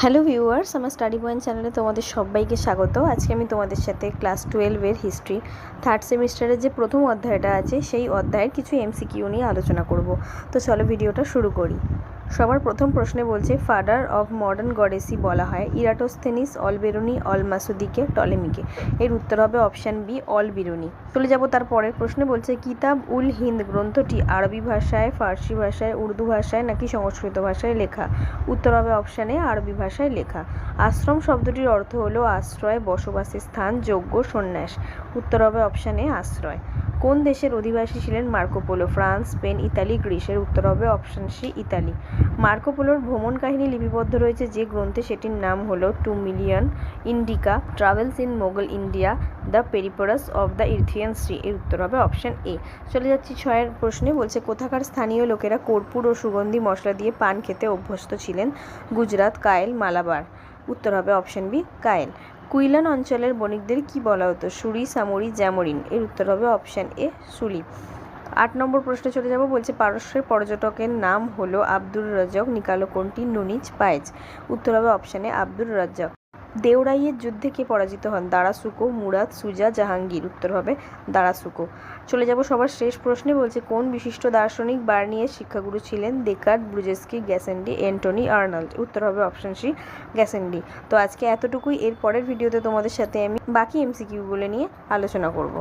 Hello viewers, আমার study point চ্যানেলে তোমাদের সবাইকে স্বাগত। আজকে আমি তোমাদের সাথে ক্লাস 12-এর হিস্ট্রি থার্ড সেমিস্টারের যে প্রথম অধ্যায়টা আছে সেই অধ্যায়ের কিছু এমসিকিউ নিয়ে আলোচনা করব। তো চলো ভিডিওটা শুরু করি। সবার প্রথম প্রশ্নে বলছে ফাদার অফ মডার্ন গডেসি বলা হয় ইরাটোস্থেনিস, অলবেরুনি, অলমাসুদিকে, টলেমিকে। এর উত্তর হবে অপশান বি, অলবিরুনি। চলে যাব তার পরের প্রশ্নে বলছে কিতাব উল হিন্দ গ্রন্থটি আরবি ভাষায়, ফার্সি ভাষায়, উর্দু ভাষায় নাকি সংস্কৃত ভাষায় লেখা? উত্তর হবে অপশান এ, আরবি ভাষায় লেখা। আশ্রম শব্দটির অর্থ হলো আশ্রয়, বসবাসের স্থান, যজ্ঞ, সন্ন্যাস। উত্তর হবে অপশান এ, আশ্রয়। কোন দেশের অধিবাসী ছিলেন Marco polo? France, Spain, Italy, গ্রিসের। উত্তর হবে অপশান সি, ইতালি। মার্কো পোলোর ভ্রমণ কাহিনী লিপিবদ্ধ রয়েছে যে গ্রন্থে, সেটির নাম হলো 2 million Indica, travels in Mughal India, the Periplus of the Erythraean Sea. এর উত্তর হবে অপশান এ। চলে যাচ্ছি 6-এর প্রশ্নে বলছে কোথাকার স্থানীয় লোকেরা কর্পূর ও সুগন্ধি মশলা দিয়ে পান খেতে অভ্যস্ত ছিলেন? গুজরাট, কায়েল, মালাবার। উত্তর হবে অপশান বি, কায়েল। কুইলান অঞ্চলের বণিকদের কি বলা হতো? সুরি, সামরি, জ্যামরিন। এর উত্তর হবে অপশান এ, সুলি। 8 নম্বর প্রশ্নে চলে যাব। বলছে পারস্যের পর্যটকের নাম হলো আব্দুর রাজ্জাক, নিকালো কোনটি, নুনিজ, পায়েজ। উত্তর হবে অপশান এ, আব্দুর রাজ্জাক। দেওরাইয়ের যুদ্ধে কে পরাজিত হন? দারাসুকো, মুরাদ, সুজা, জাহাঙ্গীর। উত্তর হবে দারাসুকো। চলে যাব সবার শেষ প্রশ্নে। বলছে কোন বিশিষ্ট দার্শনিক বার্নিয়ের শিক্ষাগুরু ছিলেন? দেকার্ত, ব্রুজেস্কি, গ্যাসেন্ডি, অ্যান্টনি আর্নল্ড। উত্তর হবে অপশান সি, গ্যাসেন্ডি। তো আজকে এতটুকুই। এর পরের ভিডিওতে তোমাদের সাথে আমি বাকি এমসিকিউগুলো নিয়ে আলোচনা করব।